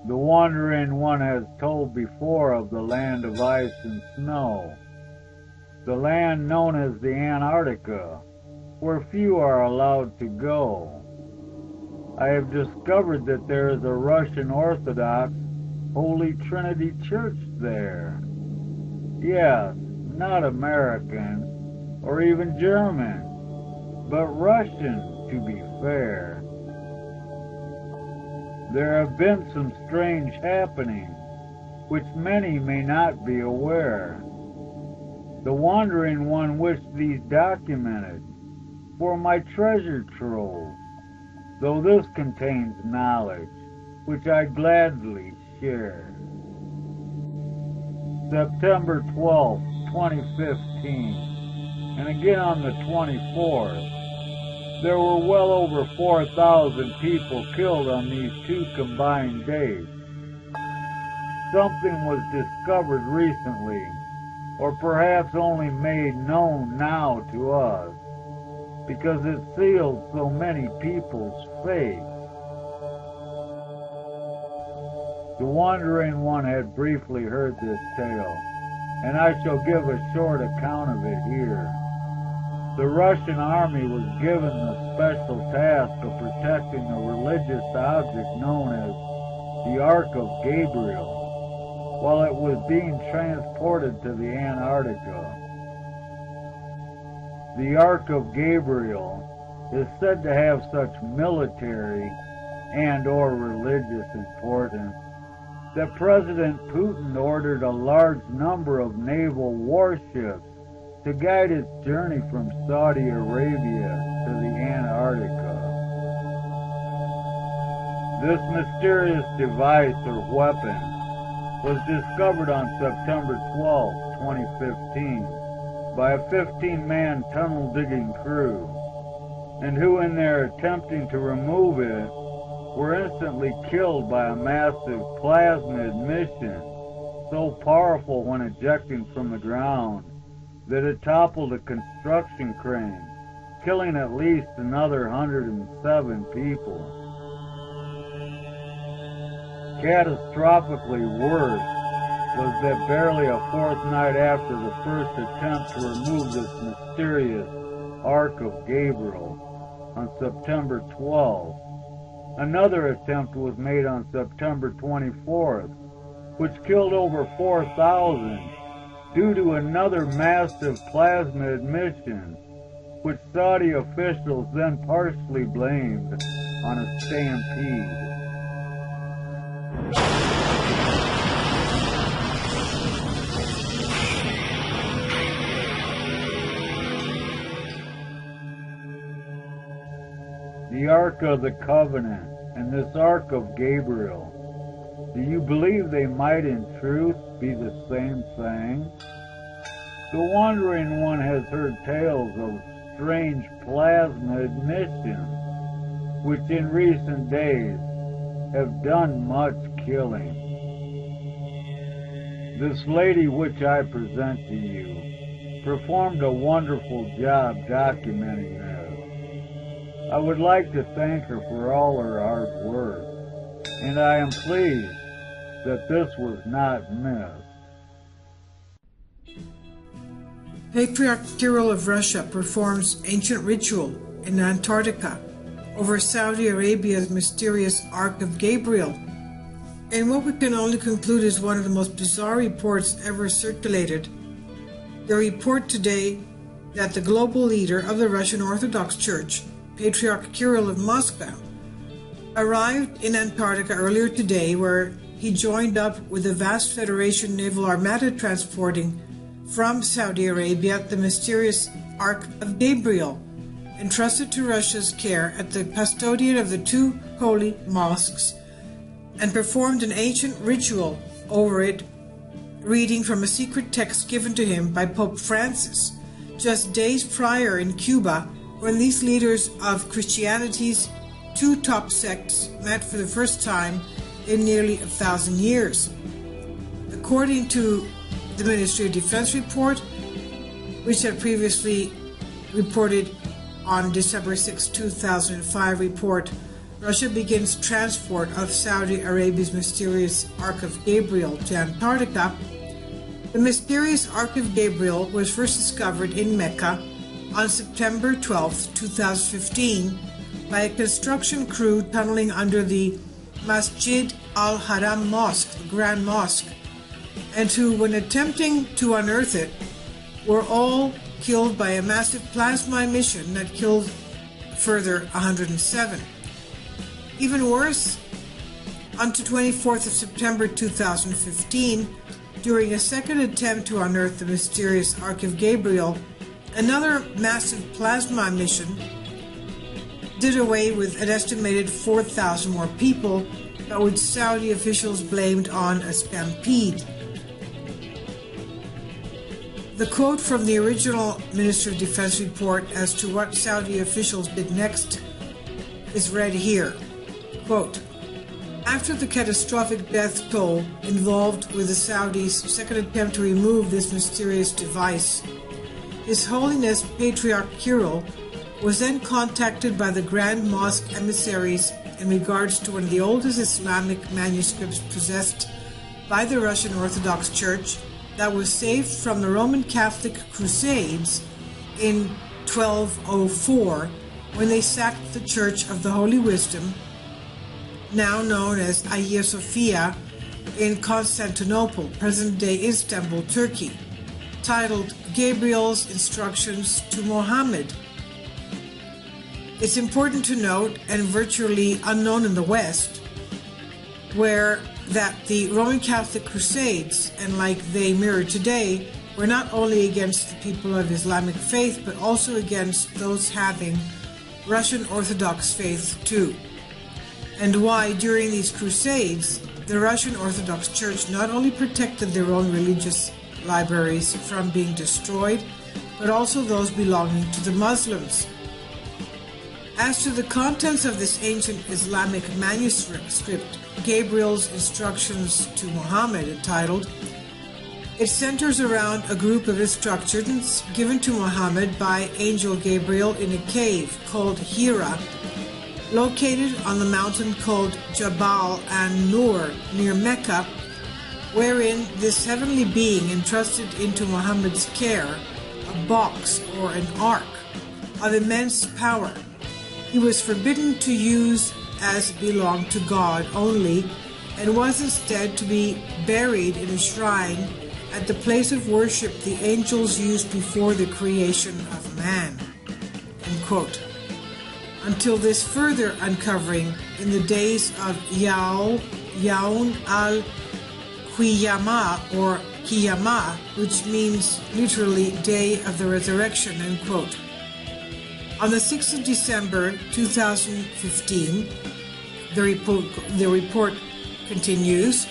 The wandering one has told before of the land of ice and snow, the land known as the Antarctica, where few are allowed to go. I have discovered that there is a Russian Orthodox Holy Trinity Church there. Yes, not American or even German, but Russian, to be fair. There have been some strange happenings, which many may not be aware. The wandering one wished these documented for my treasure trove, though this contains knowledge, which I gladly share. September 12, 2015, and again on the 24th, there were well over 4,000 people killed on these two combined days. Something was discovered recently, or perhaps only made known now to us, because it sealed so many people's fate. The wandering one had briefly heard this tale, and I shall give a short account of it here. The Russian army was given the special task of protecting a religious object known as the Ark of Gabriel while it was being transported to the Antarctica. The Ark of Gabriel is said to have such military and/or religious importance that President Putin ordered a large number of naval warships to guide its journey from Saudi Arabia to the Antarctica. This mysterious device or weapon was discovered on September 12, 2015 by a 15-man tunnel-digging crew, and who in their attempting to remove it were instantly killed by a massive plasma emission so powerful when ejecting from the ground that it toppled a construction crane, killing at least another 107 people. Catastrophically worse was that barely a fortnight after the first attempt to remove this mysterious Ark of Gabriel on September 12th, another attempt was made on September 24th, which killed over 4,000 due to another massive plasma emission, which Saudi officials then partially blamed on a stampede. The Ark of the Covenant and this Ark of Gabriel, do you believe they might in truth be the same thing? The wandering one has heard tales of strange plasma emissions, which in recent days have done much killing. This lady which I present to you performed a wonderful job documenting this. I would like to thank her for all her hard work, and I am pleased that this was not missed. Patriarch Kirill of Russia performs ancient ritual in Antarctica over Saudi Arabia's mysterious Ark of Gabriel, in what we can only conclude is one of the most bizarre reports ever circulated. The report today that the global leader of the Russian Orthodox Church, Patriarch Kirill of Moscow, arrived in Antarctica earlier today, where he joined up with a vast Federation naval armada transporting from Saudi Arabia the mysterious Ark of Gabriel, entrusted to Russia's care at the custodian of the two holy mosques, and performed an ancient ritual over it, reading from a secret text given to him by Pope Francis just days prior in Cuba, when these leaders of Christianity's two top sects met for the first time in nearly 1,000 years. According to the Ministry of Defense report, which had previously reported on December 6, 2005 report Russia begins transport of Saudi Arabia's mysterious Ark of Gabriel to Antarctica, the mysterious Ark of Gabriel was first discovered in Mecca on September 12, 2015, by a construction crew tunneling under the Masjid al-Haram Mosque, the Grand Mosque, and who, when attempting to unearth it, were all killed by a massive plasma emission that killed further 107. Even worse, on the 24th of September 2015, during a second attempt to unearth the mysterious Ark of Gabriel, another massive plasma emission did away with an estimated 4,000 more people, but which Saudi officials blamed on a stampede. The quote from the original Minister of Defense report as to what Saudi officials did next is read here. Quote, after the catastrophic death toll involved with the Saudis' second attempt to remove this mysterious device, His Holiness Patriarch Kirill was then contacted by the Grand Mosque emissaries in regards to one of the oldest Islamic manuscripts possessed by the Russian Orthodox Church that was saved from the Roman Catholic Crusades in 1204 when they sacked the Church of the Holy Wisdom, now known as Hagia Sophia, in Constantinople, present-day Istanbul, Turkey, titled Gabriel's Instructions to Muhammad. It's important to note, and virtually unknown in the West, that the Roman Catholic Crusades, and like they mirror today, were not only against the people of Islamic faith, but also against those having Russian Orthodox faith too. And why, during these crusades, the Russian Orthodox Church not only protected their own religious libraries from being destroyed, but also those belonging to the Muslims. As to the contents of this ancient Islamic manuscript, Gabriel's Instructions to Muhammad, entitled, it centers around a group of instructions given to Muhammad by Angel Gabriel in a cave called Hira, located on the mountain called Jabal an-Nur near Mecca, wherein this heavenly being entrusted into Muhammad's care a box or an ark of immense power. He was forbidden to use as belonged to God only, and was instead to be buried in a shrine at the place of worship the angels used before the creation of man. End quote. Until this further uncovering in the days of Yaun al-Qiyamah, or Qiyamah, which means literally Day of the Resurrection, end quote. On the 6th of December 2015, the report continues,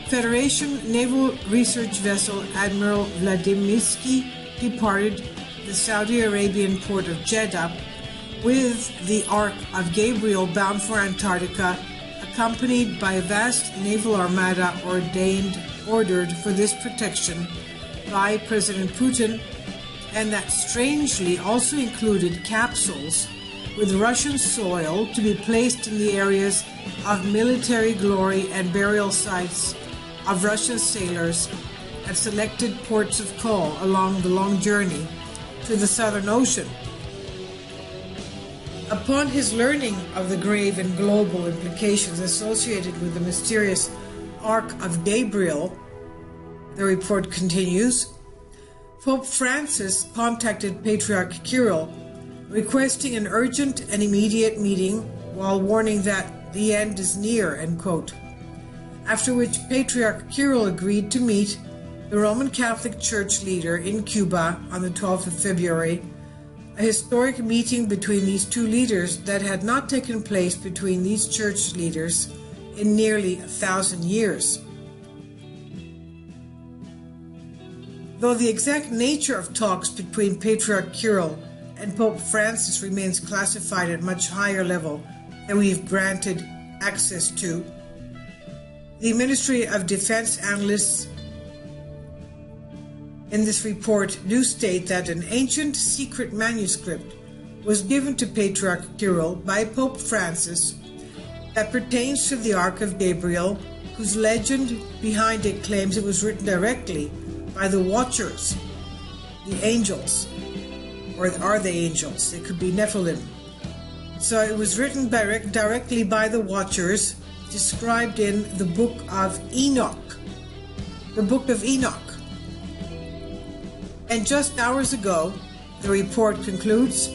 Federation Naval Research Vessel Admiral Vladimirsky departed the Saudi Arabian port of Jeddah with the Ark of Gabriel bound for Antarctica, accompanied by a vast naval armada ordered for this protection by President Putin, and that strangely also included capsules with Russian soil to be placed in the areas of military glory and burial sites of Russian sailors at selected ports of call along the long journey to the Southern Ocean. Upon his learning of the grave and global implications associated with the mysterious Ark of Gabriel, the report continues, Pope Francis contacted Patriarch Kirill, requesting an urgent and immediate meeting while warning that the end is near, end quote. After which Patriarch Kirill agreed to meet the Roman Catholic Church leader in Cuba on the 12th of February, a historic meeting between these two leaders that had not taken place between these church leaders in nearly 1,000 years. Though the exact nature of talks between Patriarch Kirill and Pope Francis remains classified at much higher level than we've granted access to, the Ministry of Defense analysts in this report do state that an ancient secret manuscript was given to Patriarch Kirill by Pope Francis that pertains to the Ark of Gabriel, whose legend behind it claims it was written directly by the Watchers, the angels, or are they angels? They could be Nephilim. So it was written directly by the Watchers, described in the book of Enoch. The book of Enoch. And just hours ago, the report concludes,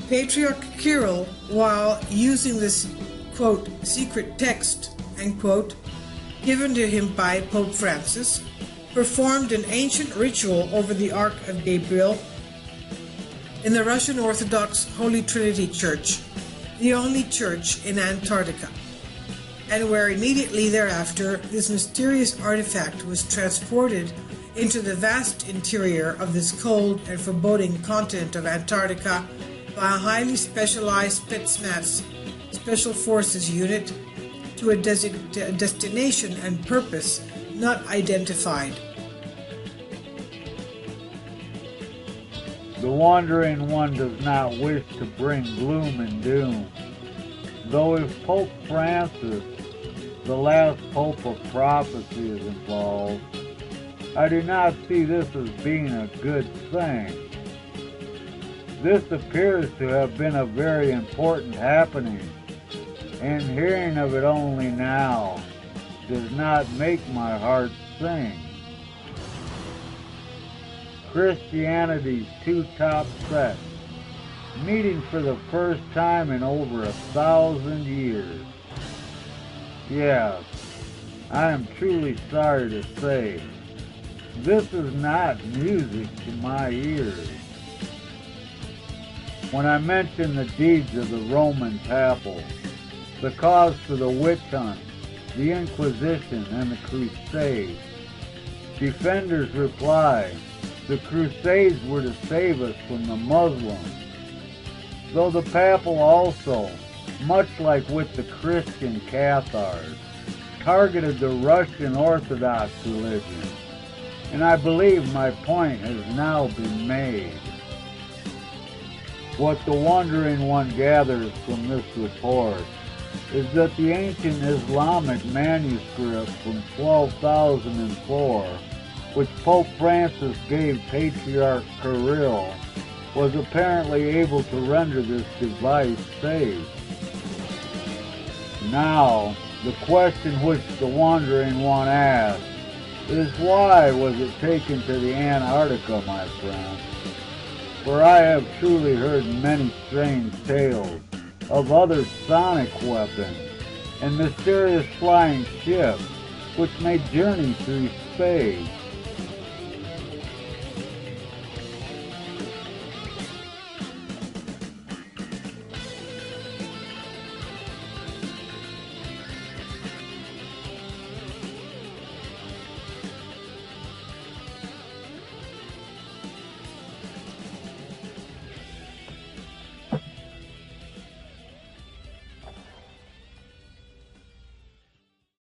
Patriarch Kirill, while using this, quote, secret text, end quote, given to him by Pope Francis, performed an ancient ritual over the Ark of Gabriel in the Russian Orthodox Holy Trinity Church, the only church in Antarctica, and where immediately thereafter this mysterious artifact was transported into the vast interior of this cold and foreboding continent of Antarctica by a highly specialized Spetsnaz Special Forces unit to a destination and purpose not identified. The Wandering One does not wish to bring gloom and doom, though if Pope Francis, the last Pope of prophecy, is involved, I do not see this as being a good thing. This appears to have been a very important happening, and hearing of it only now does not make my heart sing. Christianity's two top sets, meeting for the first time in over 1,000 years. Yes, I am truly sorry to say, this is not music to my ears. When I mention the deeds of the Roman papal, the cause for the witch hunt, the Inquisition, and the Crusades, defenders reply, the Crusades were to save us from the Muslims, though the papal also, much like with the Christian Cathars, targeted the Russian Orthodox religion, and I believe my point has now been made. What the Wandering One gathers from this report is that the ancient Islamic manuscript from 12,004, which Pope Francis gave Patriarch Kirill, was apparently able to render this device safe. Now, the question which the Wandering One asks is, why was it taken to the Antarctica, my friend? For I have truly heard many strange tales of other sonic weapons and mysterious flying ships which may journey through space.